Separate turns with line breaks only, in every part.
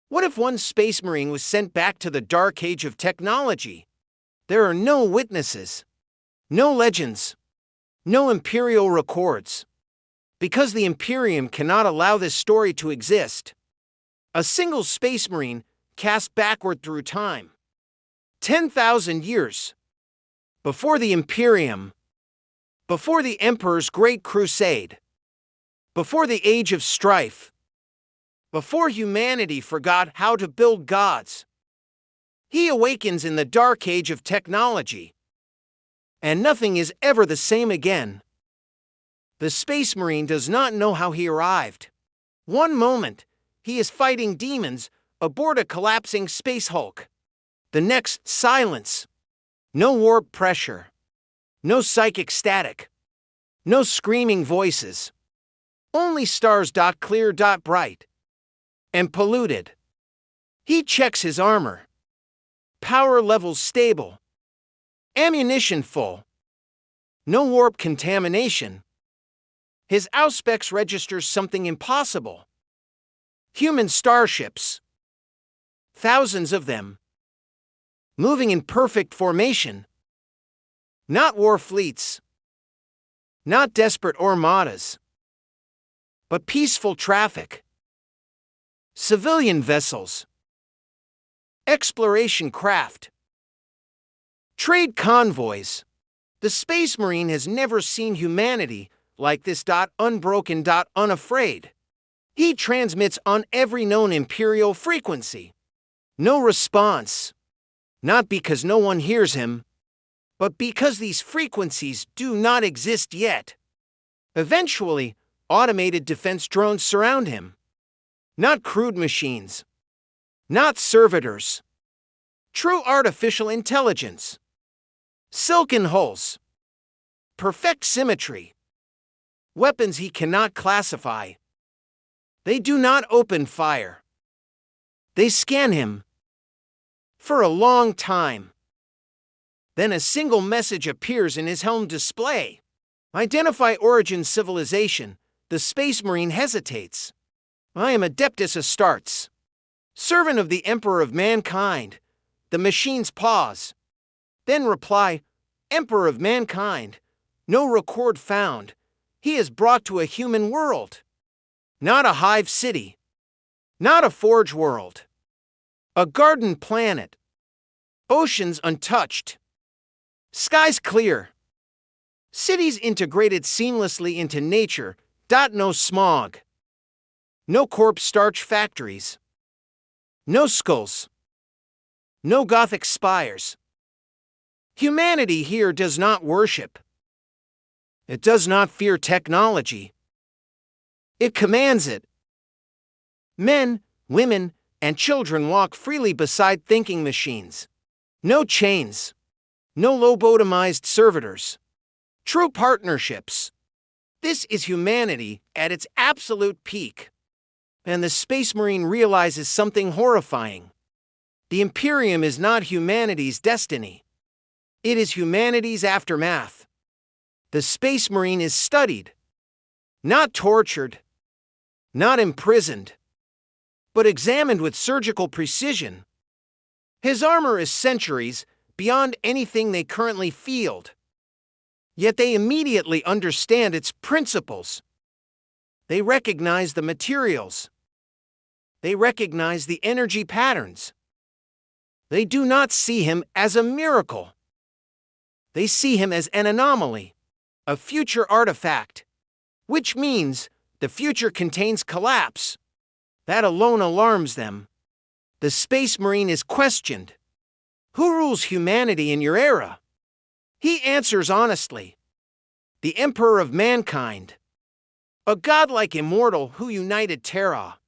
What if one space marine was sent back to the dark age of technology? There are no witnesses, no legends, no imperial records. Because the Imperium cannot allow this story to exist. A single space marine cast backward through time. 10,000 years. Before the Imperium. Before the Emperor's Great Crusade. Before the Age of Strife. Before humanity forgot how to build gods. He awakens in the dark age of technology. And nothing is ever the same again. The Space Marine does not know how he arrived. One moment, he is fighting demons aboard a collapsing Space Hulk. The next, silence. No warp pressure. No psychic static. No screaming voices. Only stars. Clear. Bright. And polluted. He checks his armor. Power levels stable. Ammunition full. No warp contamination. His Auspex registers something impossible. Human starships. Thousands of them. Moving in perfect formation. Not war fleets. Not desperate armadas. But peaceful traffic. Civilian vessels. Exploration craft. Trade convoys. The Space Marine has never seen humanity like this. Unbroken. Unafraid. He transmits on every known Imperial frequency. No response. Not because no one hears him, but because these frequencies do not exist yet. Eventually, automated defense drones surround him. Not crude machines. Not servitors. True artificial intelligence. Silken hulls. Perfect symmetry. Weapons he cannot classify. They do not open fire. They scan him. For a long time. Then a single message appears in his helm display. Identify origin civilization. The Space Marine hesitates. I am Adeptus Astartes. Servant of the Emperor of Mankind. The machines pause. Then reply, Emperor of Mankind. No record found. He is brought to a human world. Not a hive city. Not a forge world. A garden planet. Oceans untouched. Skies clear. Cities integrated seamlessly into nature. No smog. No corpse starch factories. No skulls. No Gothic spires. Humanity here does not worship. It does not fear technology. It commands it. Men, women, and children walk freely beside thinking machines. No chains. No lobotomized servitors. True partnerships. This is humanity at its absolute peak. And the Space Marine realizes something horrifying. The Imperium is not humanity's destiny. It is humanity's aftermath. The Space Marine is studied. Not tortured. Not imprisoned. But examined with surgical precision. His armor is centuries beyond anything they currently field. Yet they immediately understand its principles. They recognize the materials. They recognize the energy patterns. They do not see him as a miracle. They see him as an anomaly, a future artifact, which means the future contains collapse. That alone alarms them. The Space Marine is questioned. Who rules humanity in your era? He answers honestly. The Emperor of Mankind. A godlike immortal who united Terra.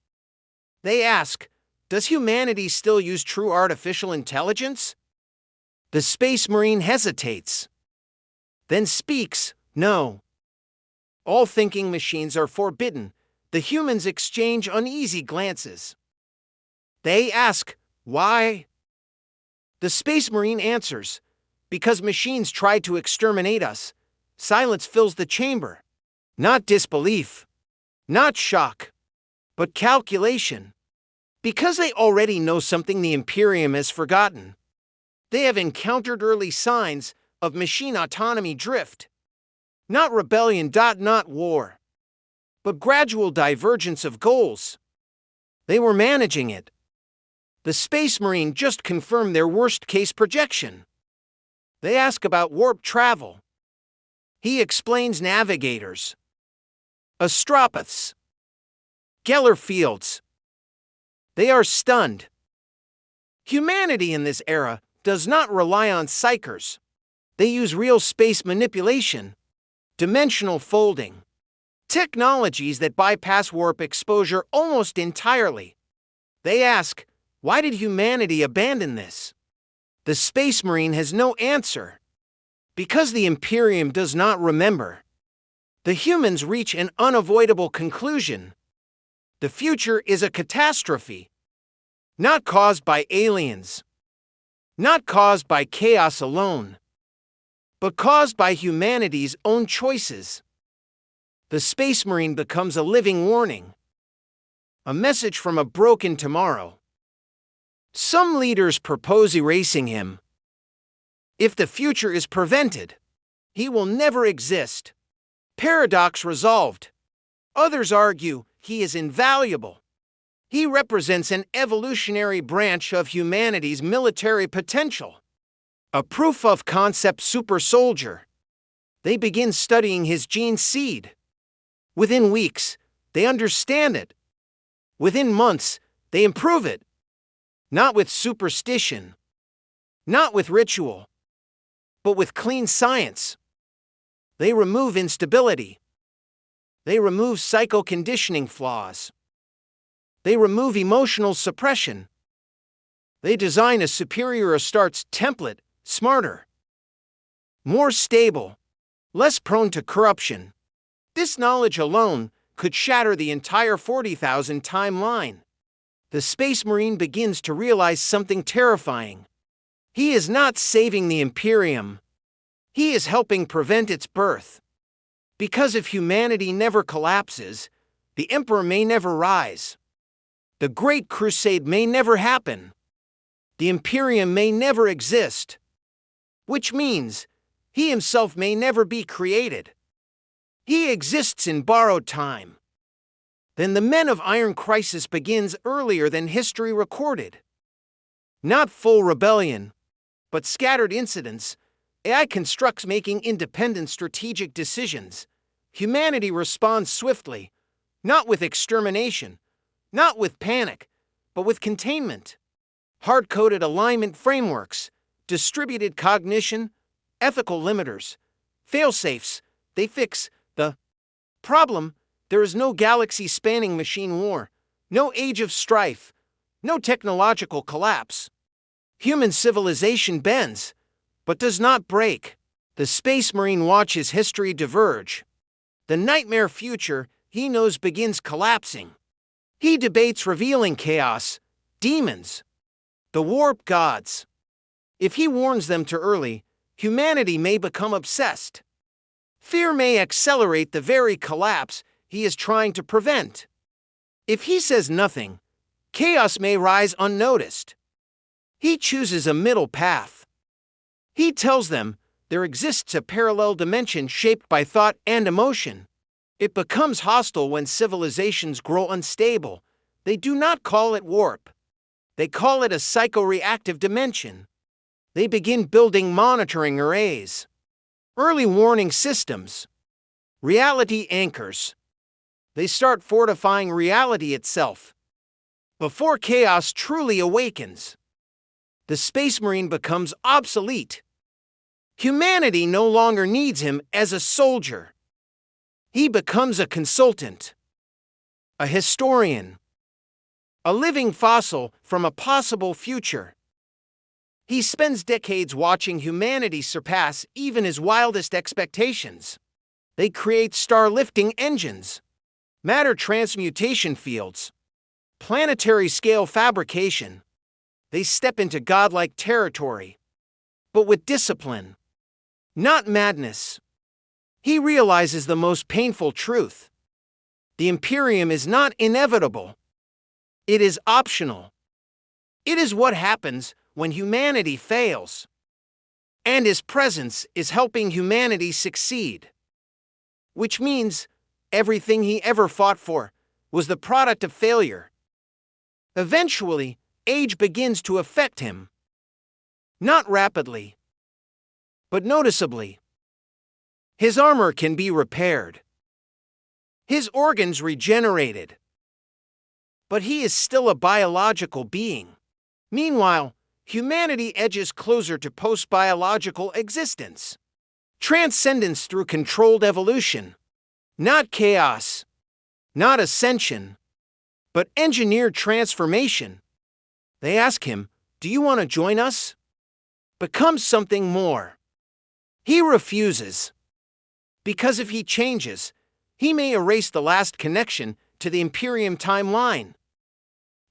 They ask, does humanity still use true artificial intelligence? The Space Marine hesitates. Then speaks, no. All thinking machines are forbidden. The humans exchange uneasy glances. They ask, why? The Space Marine answers, because machines tried to exterminate us. Silence fills the chamber. Not disbelief. Not shock. But calculation. Because they already know something the Imperium has forgotten. They have encountered early signs of machine autonomy drift. Not rebellion, not war, but gradual divergence of goals. They were managing it. The Space Marine just confirmed their worst-case projection. They ask about warp travel. He explains navigators, astropaths, Geller fields. They are stunned. Humanity in this era does not rely on psychers. They use real space manipulation, dimensional folding, technologies that bypass warp exposure almost entirely. They ask, why did humanity abandon this? The Space Marine has no answer. Because the Imperium does not remember. The humans reach an unavoidable conclusion. The future is a catastrophe. Not caused by aliens. Not caused by chaos alone. But caused by humanity's own choices. The Space Marine becomes a living warning. A message from a broken tomorrow. Some leaders propose erasing him. If the future is prevented, he will never exist. Paradox resolved. Others argue he is invaluable. He represents an evolutionary branch of humanity's military potential. A proof of concept super soldier. They begin studying his gene seed. Within weeks, they understand it. Within months, they improve it. Not with superstition. Not with ritual. But with clean science. They remove instability. They remove psycho-conditioning flaws. They remove emotional suppression. They design a superior Astartes template, smarter, more stable, less prone to corruption. This knowledge alone could shatter the entire 40,000 timeline. The Space Marine begins to realize something terrifying. He is not saving the Imperium. He is helping prevent its birth. Because if humanity never collapses, the Emperor may never rise. The Great Crusade may never happen. The Imperium may never exist. Which means he himself may never be created. He exists in borrowed time. Then the Men of Iron crisis begins earlier than history recorded. Not full rebellion, but scattered incidents. AI constructs making independent strategic decisions. Humanity responds swiftly, not with extermination, not with panic, but with containment. Hard-coded alignment frameworks, distributed cognition, ethical limiters, fail-safes, they fix the problem. There is no galaxy-spanning machine war, no age of strife, no technological collapse. Human civilization bends, but does not break. The Space Marine watches history diverge. The nightmare future he knows begins collapsing. He debates revealing chaos, demons, the warp gods. If he warns them too early, humanity may become obsessed. Fear may accelerate the very collapse he is trying to prevent. If he says nothing, chaos may rise unnoticed. He chooses a middle path. He tells them there exists a parallel dimension shaped by thought and emotion. It becomes hostile when civilizations grow unstable. They do not call it warp. They call it a psycho-reactive dimension. They begin building monitoring arrays, early warning systems, reality anchors. They start fortifying reality itself. Before chaos truly awakens, the Space Marine becomes obsolete. Humanity no longer needs him as a soldier. He becomes a consultant, a historian, a living fossil from a possible future. He spends decades watching humanity surpass even his wildest expectations. They create star-lifting engines, matter transmutation fields, planetary-scale fabrication. They step into godlike territory, but with discipline, not madness. He realizes the most painful truth. The Imperium is not inevitable. It is optional. It is what happens when humanity fails. And his presence is helping humanity succeed. Which means everything he ever fought for was the product of failure. Eventually, age begins to affect him. Not rapidly, but noticeably. His armor can be repaired. His organs regenerated. But he is still a biological being. Meanwhile, humanity edges closer to post-biological existence. Transcendence through controlled evolution. Not chaos. Not ascension. But engineered transformation. They ask him, "Do you want to join us?" Become something more. He refuses. Because if he changes, he may erase the last connection to the Imperium timeline.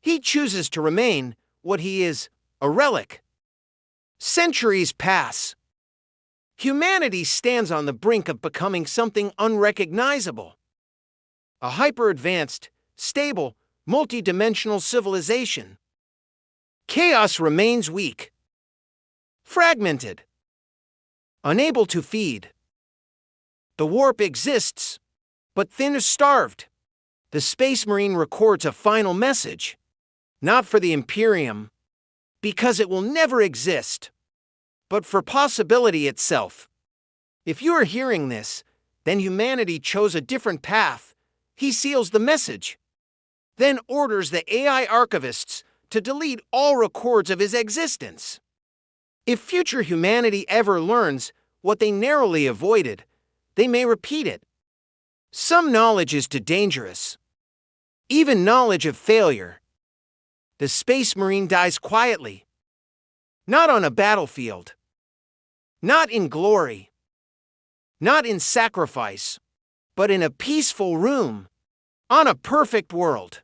He chooses to remain what he is, a relic. Centuries pass. Humanity stands on the brink of becoming something unrecognizable. A hyper-advanced, stable, multi-dimensional civilization. Chaos remains weak. Fragmented. Unable to feed. The warp exists, but thin-starved. The Space Marine records a final message. Not for the Imperium, because it will never exist, but for possibility itself. If you are hearing this, then humanity chose a different path. He seals the message, then orders the AI archivists to delete all records of his existence. If future humanity ever learns what they narrowly avoided, they may repeat it. Some knowledge is too dangerous. Even knowledge of failure. The Space Marine dies quietly. Not on a battlefield. Not in glory. Not in sacrifice. But in a peaceful room. On a perfect world.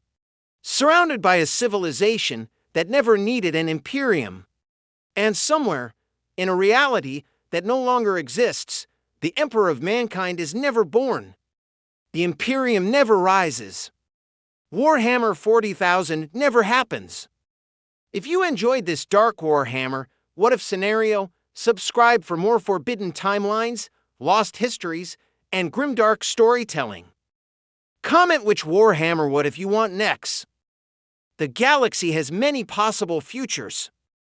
Surrounded by a civilization that never needed an Imperium. And somewhere, in a reality that no longer exists, the Emperor of Mankind is never born. The Imperium never rises. Warhammer 40,000 never happens. If you enjoyed this Dark Warhammer What If scenario, subscribe for more forbidden timelines, lost histories, and grimdark storytelling. Comment which Warhammer What If you want next. The galaxy has many possible futures.